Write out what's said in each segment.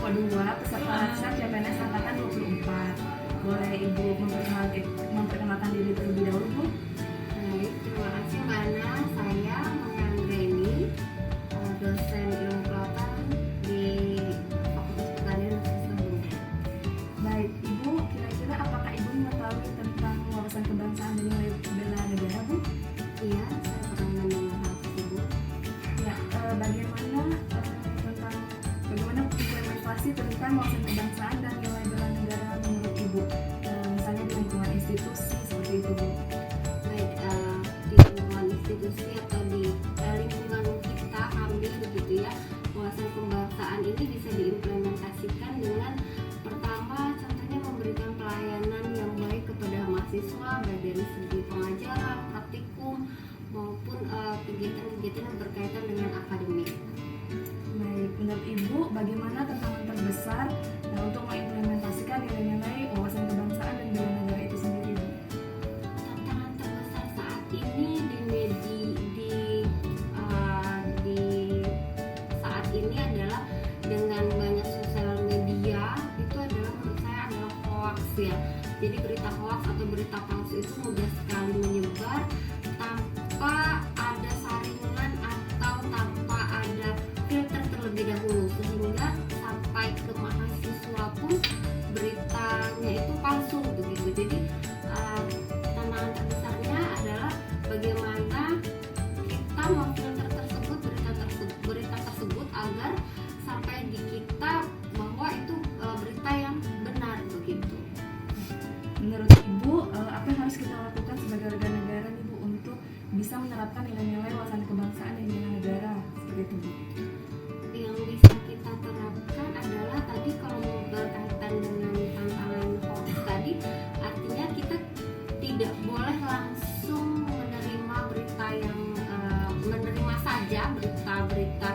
kelompok 2 peserta laksar CPNS angkatan 24. Boleh Ibu memperkenalkan diri terlebih dahulu, Bu? Baik, terima kasih Mbak Ana. Saya Mayangreni, dosen ilmu kelautan di Fakultas Pertanian Universitas Bogor. Baik, Ibu, kira-kira apakah Ibu mengetahui tentang wawasan kebangsaan dan nilai bela negara, Bu? Iya, saya pernah mendengar hal tersebut. Ya, bagaimana implementasi tentang wawasan kebangsaan dan nilai bela negara menurut Ibu? Misalnya di lingkungan institusi seperti itu, Bu. Baik, di lingkungan institusi atau di lingkungan kita kami begitu ya, wawasan kebangsaan ini bisa diimplementasikan dengan pertama contohnya memberikan pelayanan yang baik kepada mahasiswa baik dari segi pengajaran, praktikum maupun kegiatan-kegiatan yang berkaitan dengan akademik. Baik, menurut Ibu, bagaimana tantangan terbesar untuk mengimplementasikan nilai-nilai wawasan kebangsaan dan bela negara itu sendiri, Bu? Tantangan terbesar saat ini di saat ini adalah dengan banyak sosial media itu adalah menurut saya adalah hoax ya. Jadi berita hoax atau berita palsu itu mudah sekali menyebar tanpa ada saringan atau tanpa ada filter terlebih dahulu, sehingga sampai ke mahasiswa pun beritanya itu palsu begitu. Jadi tantangan terbesarnya adalah bagaimana kita memfilter berita tersebut agar sampai di kita bahwa itu berita yang benar begitu. Menurut Ibu, apa yang harus kita lakukan sebagai warga negara nih, Bu, untuk bisa menerapkan nilai-nilai wawasan kebangsaan dan bela negara seperti itu, Bu? Yang bisa kita terapkan adalah tadi kalau berkaitan dengan tantangan hoax tadi, artinya kita tidak boleh langsung menerima berita yang menerima saja berita-berita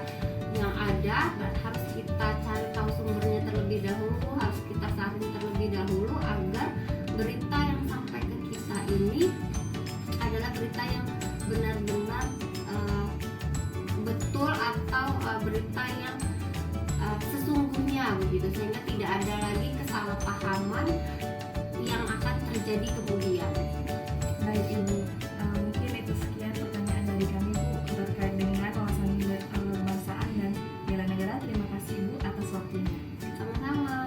yang ada, harus kita cari tahu sumbernya terlebih dahulu, harus kita saring terlebih dahulu agar berita yang sampai ke kita ini adalah berita yang benar-benar betul atau berita yang sesungguhnya begitu, sehingga tidak ada lagi kesalahpahaman yang akan terjadi kemudian. Baik, Ibu, mungkin itu sekian pertanyaan dari kami, Bu, terkait dengan wawasan kebangsaan dan bela negara. Terima kasih, Bu, atas waktunya. Sama-sama.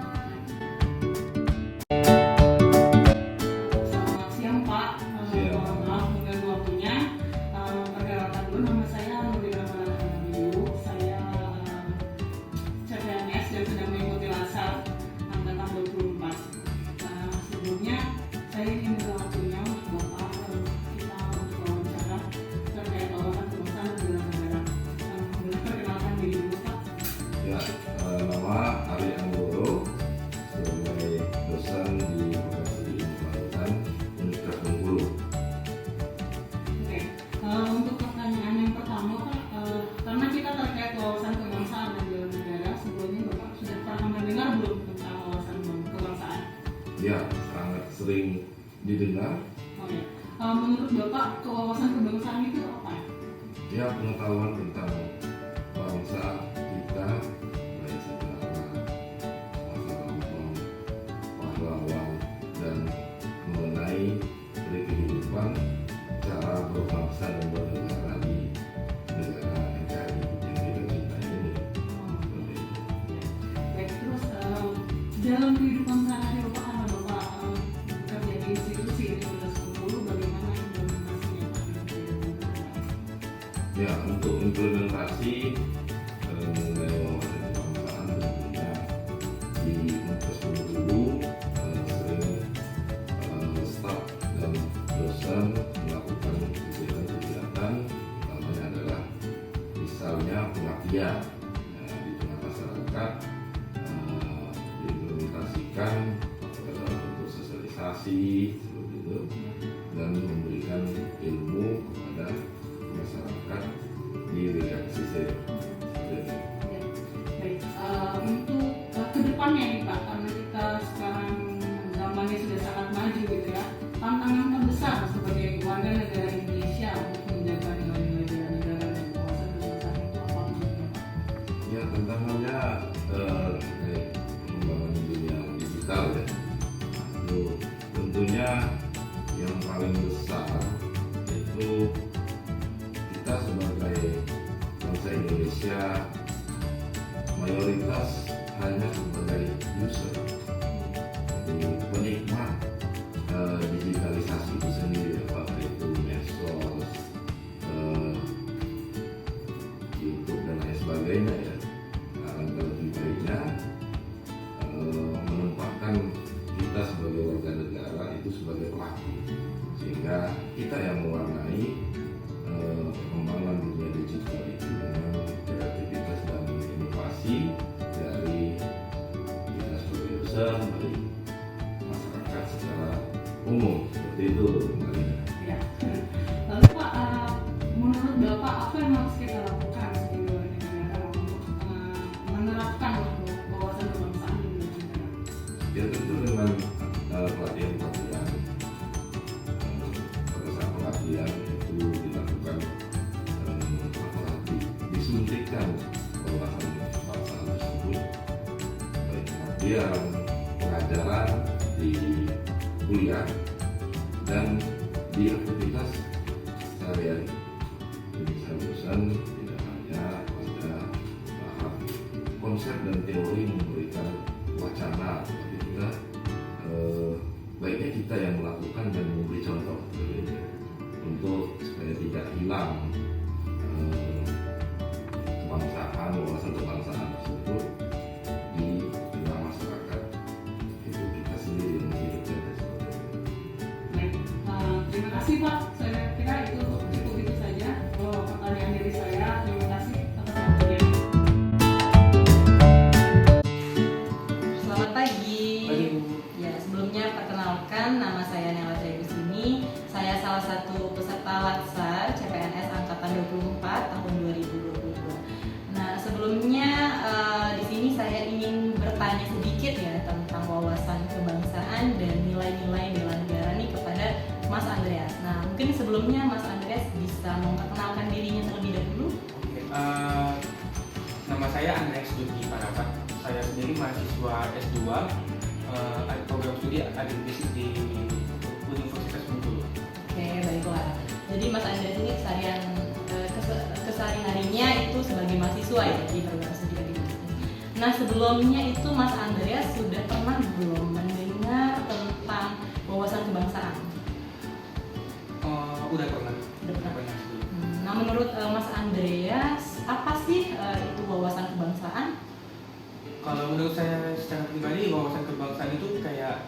Selamat siang, Pak. Maaf mengganggu waktunya. Perkenalkan dulu, nama saya Nurina Marahamadiu. Saya CPNS dan sedang mengikuti laksar angkatan 24. Sebelumnya saya ingin minta waktunya untuk Bapak kita untuk wawancara terkait wawasan kebangsaan dan bela negara. Boleh perkenalkan diri dulu, Pak? Ya, nama Ari Anggoro sebagai dosen di Fakultas Ilmu Kelautan Universitas Bengkulu. Oke, untuk pertanyaan yang pertama Pak, karena kita terkait wawasan kebangsaan dan bela negara, sebelumnya Bapak sudah pernah mendengar belum tentang wawasan kebangsaan? Ya, sangat sering didengar. Oke, menurut Bapak kewawasan kebangsaan itu apa? Ya, pengetahuan tentang bangsa kita, baik sejarah, masa lampau, pahlawan, dan mengenai kehidupan cara berbangsa dan bernegara di negara NKRI yang kita cintai ini. Seperti itu. Baik, terus dalam kehidupan sehari-hari Bapak, karena Bapak bekerja di institusi Universitas Bengkulu, bagaimana implementasinya Pak dalam kehidupan sehari-hari? Ya, untuk implementasi mengenai wawasan kebangsaan tentunya di Universitas Bengkulu sering staf dan dosen melakukan kegiatan-kegiatan, namanya adalah misalnya pengabdian di tengah masyarakat, diimplementasikan dalam bentuk sosialisasi seperti itu, dan memberikan ilmu kepada masyarakat di wilayah pesisir. Baik, untuk kedepannya nih Pak, karena kita sekarang zamannya sudah sangat maju gitu ya, tantangan terbesar sebagai warga negara Indonesia untuk menjaga nilai-nilai bela negara dan wawasan kebangsaan itu apa menurut Bapak? Ya, tantangannya hanya sebagai user, jadi penikmat digitalisasi itu sendiri, apakah itu medsos, YouTube dan lain sebagainya ya. Alangkah lebih baiknya menempatkan kita sebagai warga negara itu sebagai pelaku, sehingga kita yang mewarnai perkembangan dunia digital itu dengan kreativitas dan inovasi dari kita sebagai user, dari masyarakat secara umum, seperti itu Marina. Ya. Lalu Pak, menurut Bapak apa yang harus kita lakukan sebagai warga negara untuk menerapkan wawasan kebangsaan di negara? Ya tentu dengan pelatihan-pelatihan, pada saat pelatihan itu dilakukan disuntikkan wawasan kebangsaan tersebut, baik pelatihan, pengajaran di kuliah dan di aktivitas sehari-hari. Jadi saya tidak hanya pada tahap konsep dan teori memberikan wacana, tapi juga baiknya kita yang melakukan dan memberi contoh untuk supaya tidak hilang kebangsaan, wawasan kebangsaan tersebut di tengah masyarakat. Itu kita sendiri yang menghidupkan dan sebagainya. Baik, terima kasih Pak. Saya kira itu cukup itu saja pertanyaan dari saya. Terima kasih atas waktunya. Selamat pagi. Pagi, Bu. Ya, sebelumnya perkenalkan, nama saya Nela Triagusini. Saya salah satu peserta Latsar CPNS angkatan 24 tahun 2022. Nah, sebelumnya di sini saya ingin bertanya sedikit ya tentang wawasan kebangsaan dan nilai-nilai bela negara nih kepada Mas Andreas. Nah, mungkin sebelumnya Mas Andreas bisa memperkenalkan dirinya terlebih dahulu. Oke, nama saya Andreas Duki Parapat. Saya sendiri mahasiswa S2 program studi Agribisnis di Universitas Bengkulu. Oke, baiklah. Jadi Mas Andreas ini kesehari-harinya itu sebagai mahasiswa ya di program studi agribisnis. Nah, sebelumnya itu Mas Andreas sudah pernah belum mendengar tentang wawasan kebangsaan? Udah pernah. Udah pernah. sebelum. Nah, menurut Mas Andreas, apa sih itu wawasan kebangsaan? Kalau menurut saya secara pribadi, wawasan kebangsaan itu kayak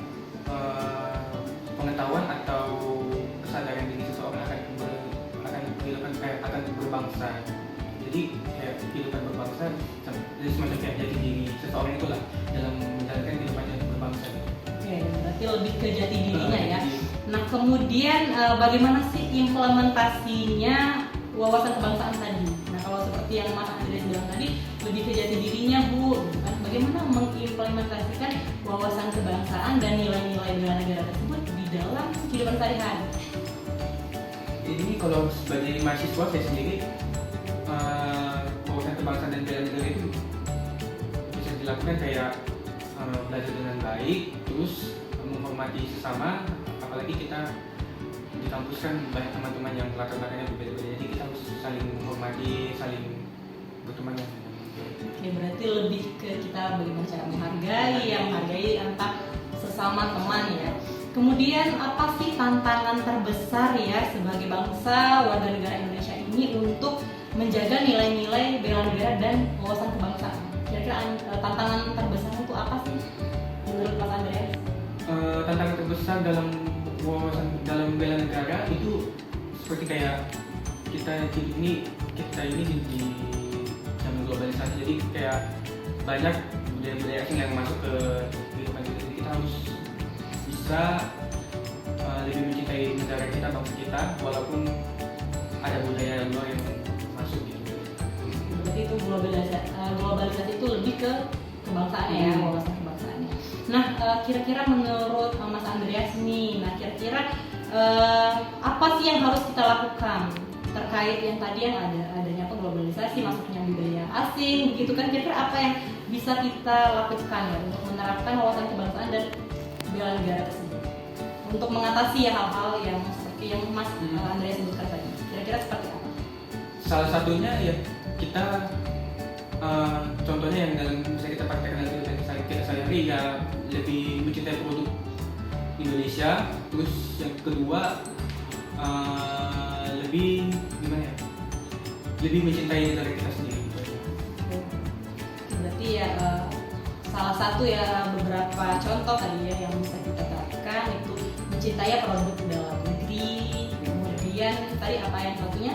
pengetahuan atau kesadaran diri seseorang akan berbangsa. Jadi kayak kehidupan berbangsa, jadi semacam kayak jati diri seseorang itulah dalam menjalankan kehidupannya berbangsa. Oke, berarti lebih ke jati dirinya ya. Nah, kemudian bagaimana sih implementasinya wawasan kebangsaan tadi? Nah, kalau seperti yang Mas Andreas bilang tadi, lebih ke jati dirinya, Bu. Bagaimana mengimplementasikan wawasan kebangsaan dan nilai-nilai bela negara tersebut di dalam kehidupan sehari-hari? Ini kalau sebagai mahasiswa saya sendiri, wawasan kebangsaan dan bela negara itu bisa dilakukan kayak belajar dengan baik, terus menghormati sesama, apalagi kita di kampus kan banyak teman-teman yang latar belakangnya berbeda-beda, jadi kita harus saling menghormati, saling berteman. Oke, berarti lebih ke kita bagaimana cara menghargai antar sesama teman ya. Kemudian apa sih tantangan terbesar ya sebagai bangsa warga negara Indonesia ini untuk menjaga nilai-nilai bela negara dan wawasan kebangsaan? Kira-kira tantangan terbesar itu apa sih menurut Mas Andreas? Tantangan terbesar dalam wawasan dalam bela negara itu seperti kayak kita ini di zaman globalisasi, jadi kayak banyak budaya-budaya asing yang masuk ke kehidupan kita. Jadi kita harus bisa lebih mencintai negara kita, bangsa kita, walaupun ada budaya luar yang masuk gitu. Berarti itu globalisasi itu lebih ke kebangsaan ya, wawasan kebangsaannya. Nah, kira-kira menurut Mas Andreas nih, kira-kira apa sih yang harus kita lakukan terkait yang tadi yang adanya globalisasi, masuknya budaya asing, begitu kan? Kira-kira apa yang bisa kita lakukan ya untuk menerapkan wawasan kebangsaan dan bela negara tersebut untuk mengatasi ya hal-hal yang seperti yang Mas Andreas sebutkan tadi? Kira-kira seperti apa? Salah satunya ya kita contohnya yang dalam bisa kita praktekkan dalam kehidupan kita sehari-hari ya lebih mencintai produk Indonesia. Terus yang kedua lebih gimana ya? Lebih mencintai negara kita sendiri. Gitu aja. Berarti ya salah satu ya beberapa contoh tadi ya yang bisa kita terapkan itu mencintai produk dalam negeri, kemudian tadi apa yang satunya?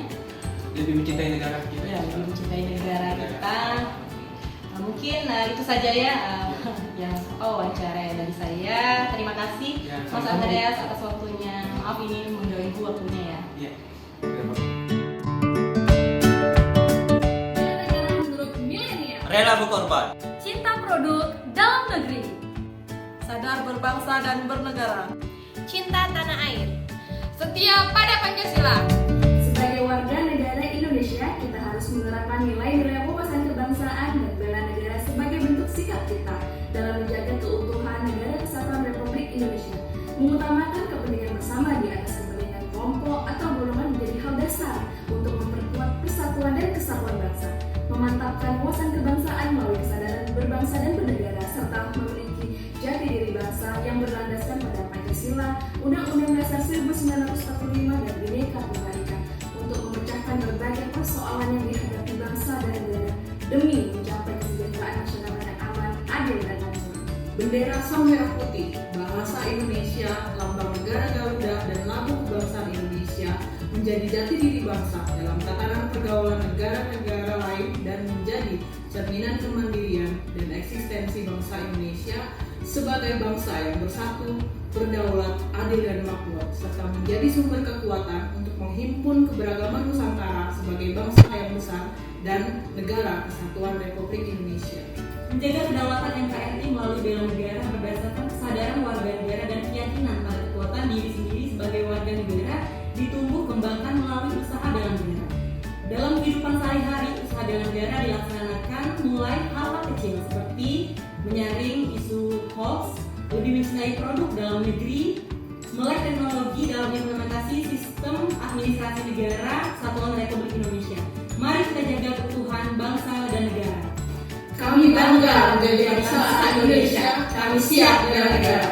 Lebih mencintai negara kita. Ya, lebih mencintai negara kita. Nah, mungkin itu saja ya yang wawancara dari saya. Terima kasih Ya, Mas sama-sama. Andreas atas waktunya. Maaf ini mengganggu waktunya ya. Iya. Bela negara menurut milenial. Rela berkorban. Cinta produk dalam negeri. Sadar berbangsa dan bernegara. Cinta tanah air. Setia pada Pancasila. Sebagai warga negara Indonesia, kita harus menerapkan nilai-nilai wawasan kebangsaan dan bela negara sebagai bentuk sikap kita dalam menjaga keutuhan negara kesatuan Republik Indonesia. Mengutamakan kepentingan bersama di atas kepentingan kelompok atau golongan menjadi hal dasar untuk memperkuat persatuan dan kesatuan bangsa. Memantapkan wawasan kebangsaan melalui kesadaran berbangsa dan bernegara serta memiliki jati diri bangsa yang berlandaskan pada Pancasila, Undang-Undang Dasar 1945 dan Bhinneka Tunggal Ika untuk memecahkan berbagai persoalan yang dihadapi bangsa dan negara demi mencapai kesejahteraan masyarakat yang aman, adil dan makmur. Bendera sang merah putih, bahasa Indonesia, lambang negara Garuda, dan lagu kebangsaan Indonesia menjadi jati diri bangsa dalam tatanan pergaulan negara-negara lain dan menjadi cerminan kemandirian dan eksistensi bangsa Indonesia sebagai bangsa yang bersatu, berdaulat, adil dan makmur, serta menjadi sumber kekuatan untuk menghimpun keberagaman Nusantara sebagai bangsa yang besar dan negara kesatuan Republik Indonesia. Menjaga kedaulatan NKRI melalui bela negara berdasarkan kesadaran warga negara dan keyakinan pada kekuatan diri sendiri sebagai warga negara ditumbuh kembangkan melalui usaha bela negara. Dalam kehidupan sehari-hari, usaha bela negara dilaksanakan mulai hal-hal kecil seperti menyaring isu hoax, lebih mencintai produk dalam negeri, melek teknologi dalam implementasi sistem administrasi negara Kesatuan Republik Indonesia. Mari kita jaga keutuhan bangsa dan negara. Kami bangga menjadi bangsa Indonesia, kami siap bela negara.